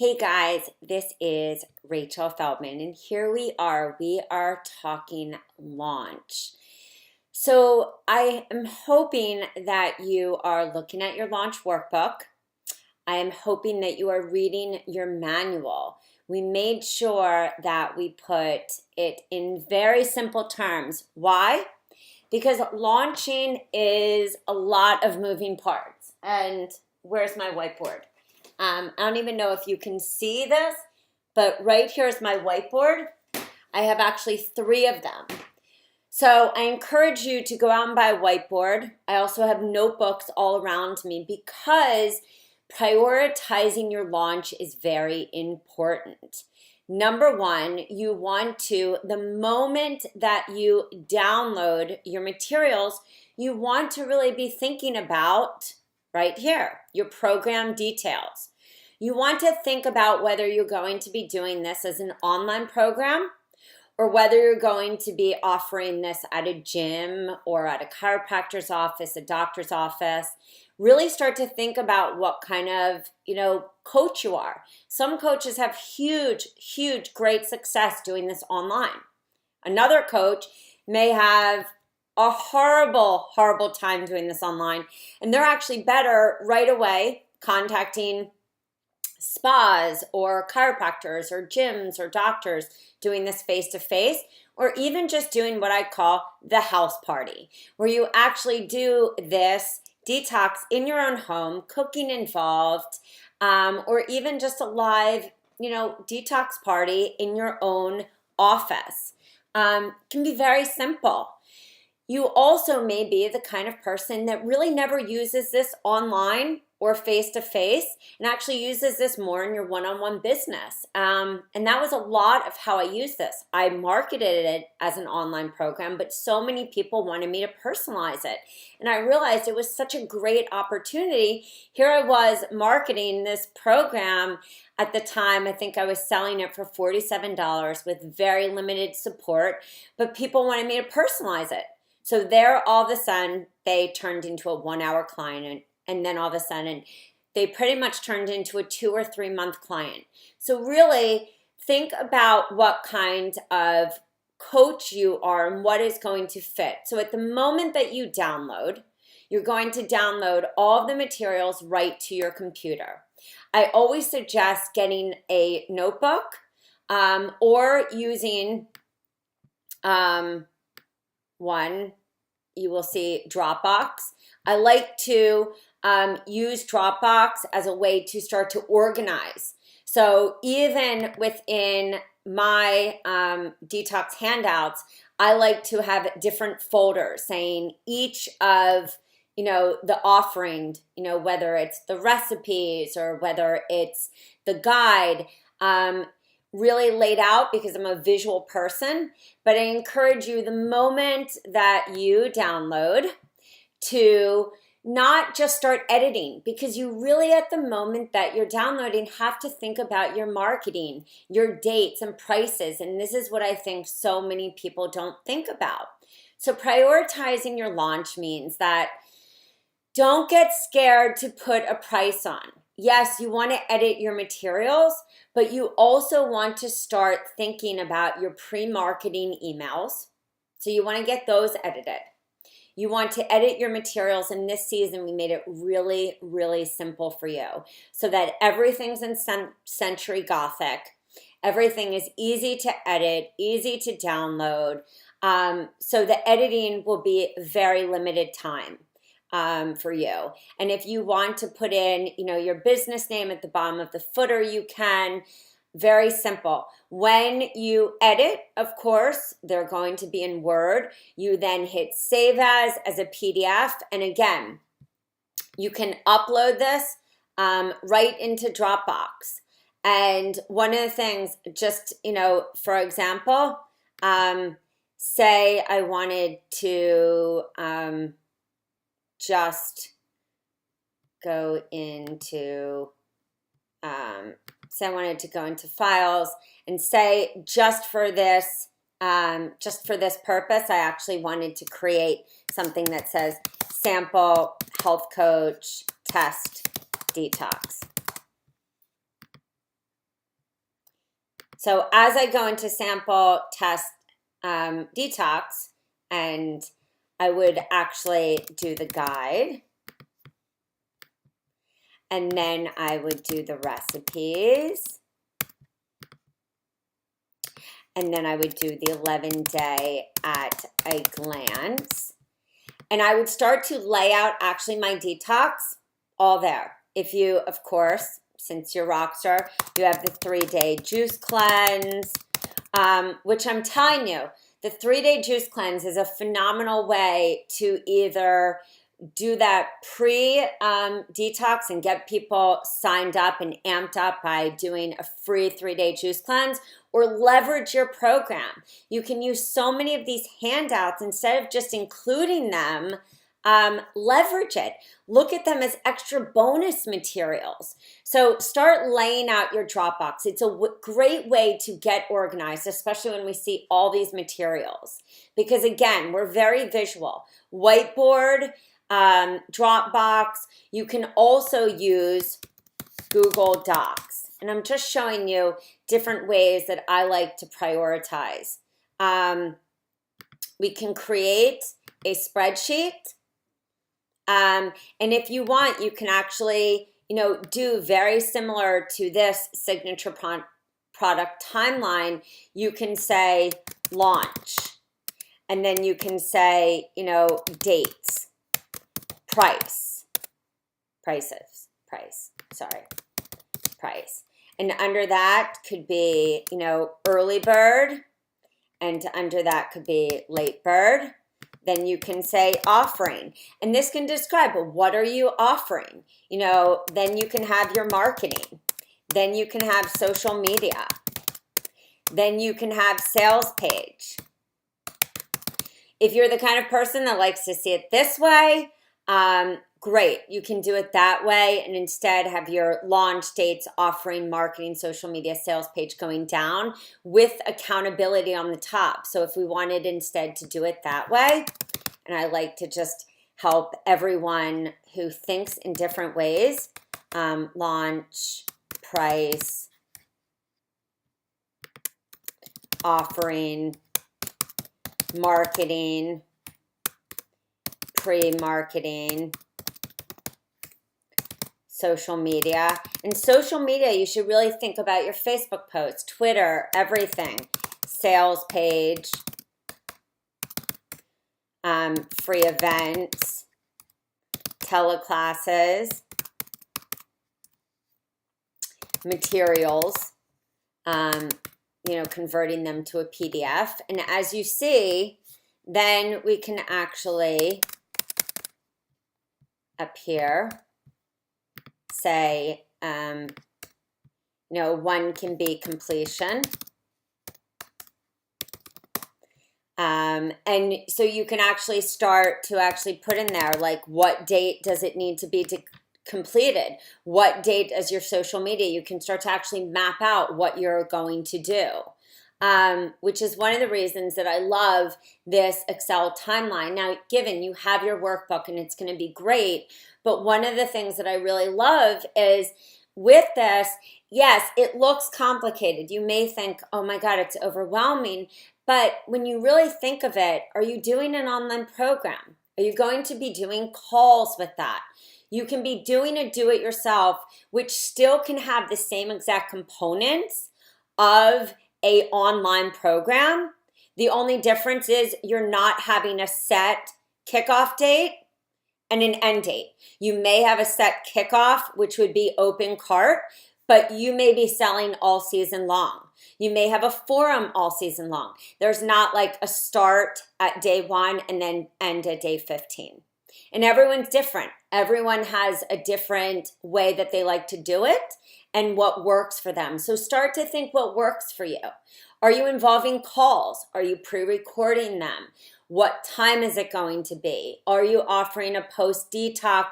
Hey guys, this is Rachel Feldman, and here we are. We are talking launch. So, I am hoping that you are looking at your launch workbook. I am hoping that you are reading your manual. We made sure that we put it in very simple terms. Why? Because launching is a lot of moving parts. And where's my whiteboard? I don't even know if you can see this, but right here is my whiteboard. I have actually 3 of them. So I encourage you to go out and buy a whiteboard. I also have notebooks all around me because prioritizing your launch is very important. Number 1, you want to, the moment that you download your materials, you want to really be thinking about right here, your program details. You want to think about whether you're going to be doing this as an online program or whether you're going to be offering this at a gym or at a chiropractor's office, a doctor's office. Really start to think about what kind of, coach you are. Some coaches have huge, great success doing this online. Another coach may have a horrible time doing this online, and they're actually better right away contacting spas or chiropractors or gyms or doctors doing this face-to-face, or even just doing what I call the house party, where you actually do this detox in your own home, cooking involved, or even just a live, detox party in your own office. Can be very simple. You also may be the kind of person that really never uses this online or face-to-face and actually uses this more in your one-on-one business. And that was a lot of how I used this. I marketed it as an online program, but so many people wanted me to personalize it. And I realized it was such a great opportunity. Here I was marketing this program. At the time, I think I was selling it for $47 with very limited support, but people wanted me to personalize it. So there, all of a sudden, they turned into a 1-hour client, and then all of a sudden, they pretty much turned into a 2 or 3 month client. So really, think about what kind of coach you are and what is going to fit. So at the moment that you download, you're going to download all of the materials right to your computer. I always suggest getting a notebook or using one, you will see Dropbox. I like to use Dropbox as a way to start to organize. So even within my detox handouts, I like to have different folders saying each of the offering, whether it's the recipes or whether it's the guide, really laid out because I'm a visual person. But I encourage you the moment that you download to not just start editing, because you really at the moment that you're downloading have to think about your marketing, your dates and prices. And this is what I think so many people don't think about. So prioritizing your launch means that don't get scared to put a price on. Yes, you want to edit your materials, but you also want to start thinking about your pre-marketing emails. So you want to get those edited. You want to edit your materials. In this season, we made it really simple for you so that everything's in Century Gothic. Everything is easy to edit, easy to download. So the editing will be very limited time for you. And if you want to put in, your business name at the bottom of the footer, you can. Very simple. When you edit, of course, they're going to be in Word. You then hit Save as a PDF. And again, you can upload this right into Dropbox. And one of the things, just, for example, say I wanted to just go into, say I wanted to go into files and say just for this purpose, I actually wanted to create something that says sample health coach test detox. So as I go into sample test detox, and I would actually do the guide, and then I would do the recipes, and then I would do the 11-day at a glance. And I would start to lay out actually my detox all there. If you, of course, since you're rockstar, you have the 3-day juice cleanse, which I'm telling you, the 3-day juice cleanse is a phenomenal way to either do that pre-detox and get people signed up and amped up by doing a free 3-day juice cleanse, or leverage your program. You can use so many of these handouts instead of just including them. Leverage it. Look at them as extra bonus materials. So start laying out your Dropbox. It's a great way to get organized, especially when we see all these materials. Because again, we're very visual. Whiteboard, Dropbox. You can also use Google Docs. And I'm just showing you different ways that I like to prioritize. We can create a spreadsheet. And if you want, you can actually, do very similar to this signature product timeline. You can say launch, and then you can say, dates, price. And under that could be, early bird, and under that could be late bird. Then you can say offering, and this can describe, well, what are you offering? Then you can have your marketing. Then you can have social media. Then you can have sales page. If you're the kind of person that likes to see it this way, great. You can do it that way and instead have your launch dates, offering, marketing, social media, sales page going down with accountability on the top. So if we wanted instead to do it that way, and I like to just help everyone who thinks in different ways, launch, price, offering, marketing, pre-marketing, social media. And social media, you should really think about your Facebook posts, Twitter, everything. Sales page, free events, teleclasses, materials, converting them to a PDF. And as you see, then we can actually up here say, one can be completion. And so you can actually start to actually put in there, like, what date does it need to be completed? What date is your social media? You can start to actually map out what you're going to do, which is one of the reasons that I love this Excel timeline. Now, given you have your workbook and it's going to be great, but one of the things that I really love is with this, yes, it looks complicated. You may think, oh my God, it's overwhelming. But when you really think of it, are you doing an online program? Are you going to be doing calls with that? You can be doing a do-it-yourself, which still can have the same exact components of an online program. The only difference is you're not having a set kickoff date and an end date. You may have a set kickoff, which would be open cart, but you may be selling all season long. You may have a forum all season long. There's not like a start at day 1 and then end at day 15. And everyone's different. Everyone has a different way that they like to do it and what works for them. So start to think what works for you. Are you involving calls? Are you pre-recording them? What time is it going to be? Are you offering a post-detox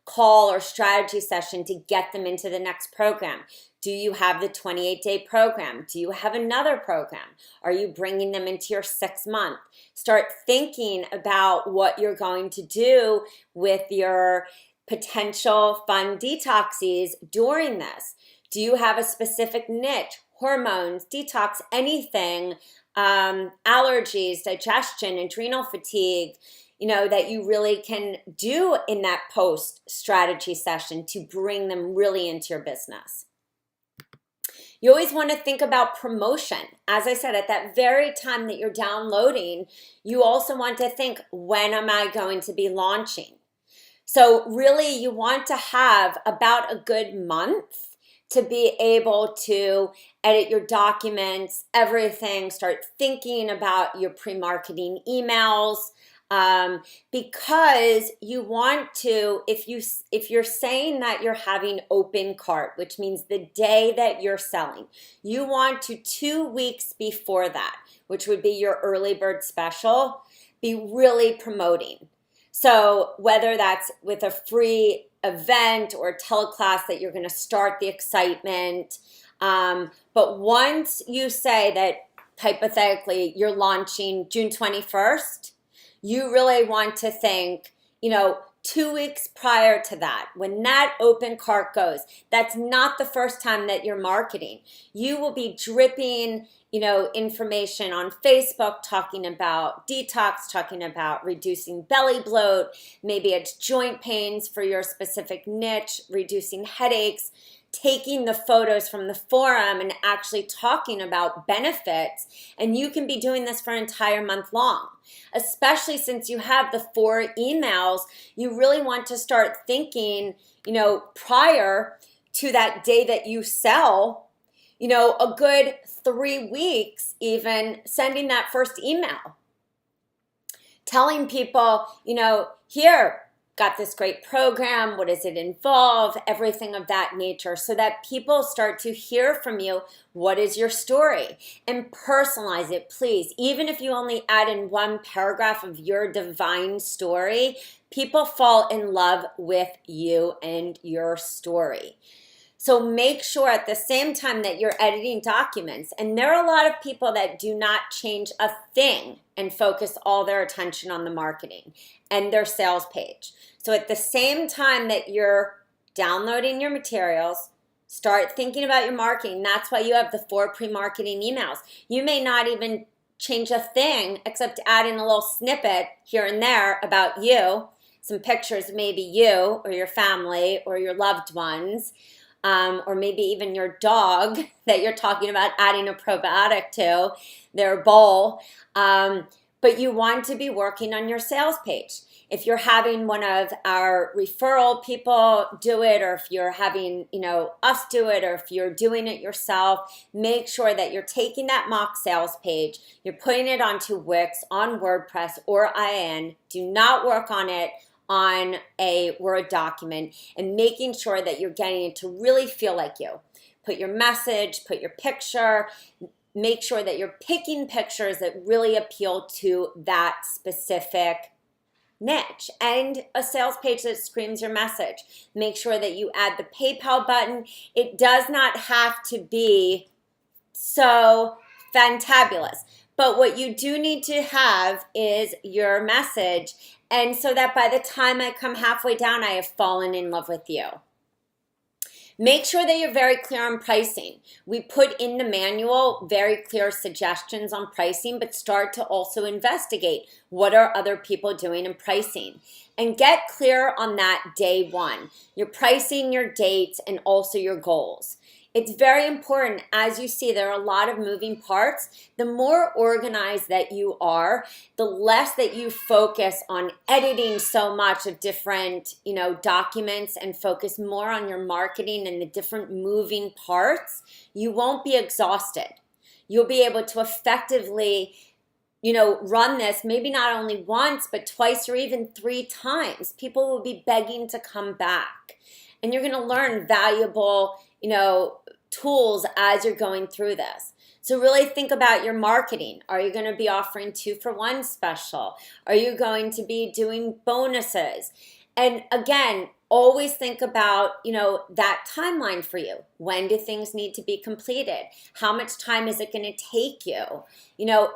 call or strategy session to get them into the next program? Do you have the 28-day program? Do you have another program? Are you bringing them into your 6-month? Start thinking about what you're going to do with your potential fun detoxes during this. Do you have a specific niche? hormones, detox, anything, allergies, digestion, adrenal fatigue, that you really can do in that post strategy session to bring them really into your business. You always want to think about promotion. As I said, at that very time that you're downloading, you also want to think, when am I going to be launching? So really, you want to have about a good month to be able to edit your documents, everything, start thinking about your pre-marketing emails, because you want to, if you're saying that you're having open cart, which means the day that you're selling, you want to 2 weeks before that, which would be your early bird special, be really promoting. So whether that's with a free event or a teleclass that you're going to start the excitement, but once you say that hypothetically you're launching June 21st, you really want to think, 2 weeks prior to that, when that open cart goes, that's not the first time that you're marketing. You will be dripping, information on Facebook, talking about detox, talking about reducing belly bloat. Maybe it's joint pains for your specific niche, reducing headaches, taking the photos from the forum and actually talking about benefits. And you can be doing this for an entire month long, especially since you have the 4 emails. You really want to start thinking, prior to that day that you sell, a good 3 weeks, even sending that first email, telling people, here, got this great program, what does it involve, everything of that nature, so that people start to hear from you, what is your story, and personalize it, please. Even if you only add in 1 paragraph of your divine story, people fall in love with you and your story. So make sure at the same time that you're editing documents, and there are a lot of people that do not change a thing and focus all their attention on the marketing and their sales page. So at the same time that you're downloading your materials, start thinking about your marketing. That's why you have the 4 pre-marketing emails. You may not even change a thing except add in a little snippet here and there about you, some pictures, maybe you or your family or your loved ones, or maybe even your dog that you're talking about adding a probiotic to their bowl. But you want to be working on your sales page. If you're having one of our referral people do it, or if you're having, us do it, or if you're doing it yourself, make sure that you're taking that mock sales page, you're putting it onto Wix, on WordPress, or IN. Do not work on it on a Word document, and making sure that you're getting it to really feel like you. Put your message, put your picture, make sure that you're picking pictures that really appeal to that specific niche, and a sales page that screams your message. Make sure that you add the PayPal button. It does not have to be so fantabulous, but what you do need to have is your message, and so that by the time I come halfway down, I have fallen in love with you. Make sure that you're very clear on pricing. We put in the manual very clear suggestions on pricing, but start to also investigate what are other people doing in pricing. And get clear on that day 1. Your pricing, your dates, and also your goals. It's very important. As you see, there are a lot of moving parts. The more organized that you are, the less that you focus on editing so much of different, documents, and focus more on your marketing and the different moving parts, you won't be exhausted. You'll be able to effectively, run this maybe not only once, but twice or even 3 times. People will be begging to come back. And you're going to learn valuable, tools as you're going through this. So really think about your marketing. Are you going to be offering 2-for-1 special? Are you going to be doing bonuses? And again, always think about, that timeline for you. When do things need to be completed? How much time is it going to take you?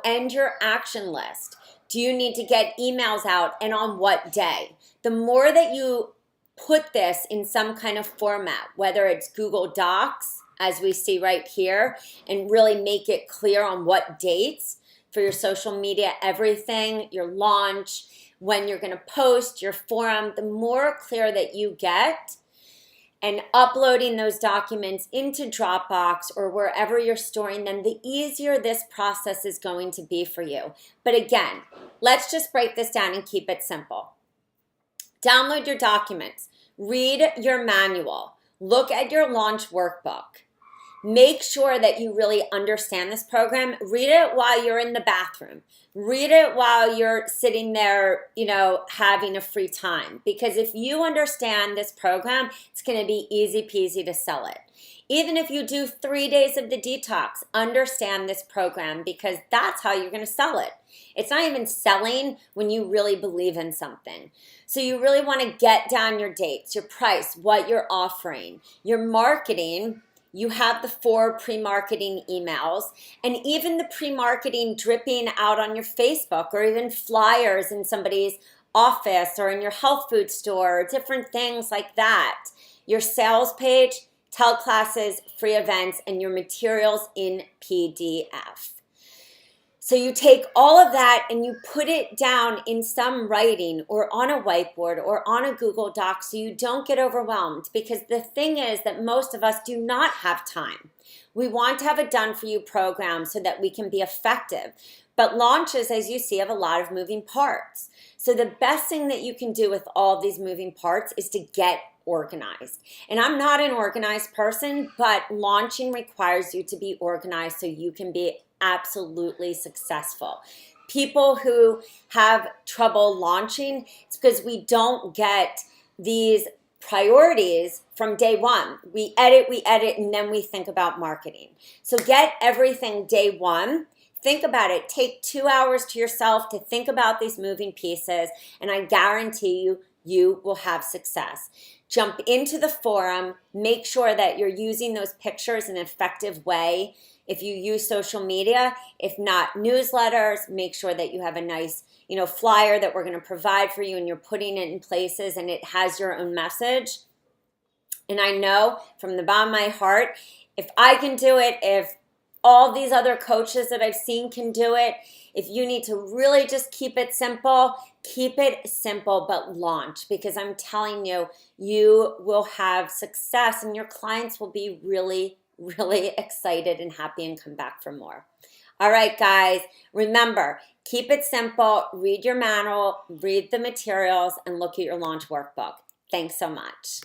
And your action list. Do you need to get emails out, and on what day? The more that you put this in some kind of format, whether it's Google Docs, as we see right here, and really make it clear on what dates for your social media, everything, your launch, when you're going to post, your forum. The more clear that you get, and uploading those documents into Dropbox or wherever you're storing them, the easier this process is going to be for you. But again, let's just break this down and keep it simple. Download your documents, read your manual, look at your launch workbook. Make sure that you really understand this program. Read it while you're in the bathroom. Read it while you're sitting there, having a free time. Because if you understand this program, it's going to be easy peasy to sell it. Even if you do 3 days of the detox, understand this program, because that's how you're going to sell it. It's not even selling when you really believe in something. So you really want to get down your dates, your price, what you're offering, your marketing. You have the 4 pre-marketing emails, and even the pre-marketing dripping out on your Facebook, or even flyers in somebody's office or in your health food store, different things like that. Your sales page, teleclasses, free events, and your materials in PDF. So you take all of that and you put it down in some writing or on a whiteboard or on a Google Doc so you don't get overwhelmed, because the thing is that most of us do not have time. We want to have a done-for-you program so that we can be effective. But launches, as you see, have a lot of moving parts. So the best thing that you can do with all these moving parts is to get organized. And I'm not an organized person, but launching requires you to be organized so you can be absolutely successful. People who have trouble launching, it's because we don't get these priorities from day one. We edit, and then we think about marketing. So get everything day one. Think about it. Take 2 hours to yourself to think about these moving pieces, and I guarantee you, you will have success. Jump into the forum. Make sure that you're using those pictures in an effective way. If you use social media, if not newsletters, make sure that you have a nice, flyer that we're going to provide for you, and you're putting it in places and it has your own message. And I know from the bottom of my heart, if I can do it, if all these other coaches that I've seen can do it, if you need to really just keep it simple, but launch, because I'm telling you, you will have success and your clients will be really, really excited and happy and come back for more. All right, guys, remember, keep it simple, read your manual, read the materials, and look at your launch workbook. Thanks so much.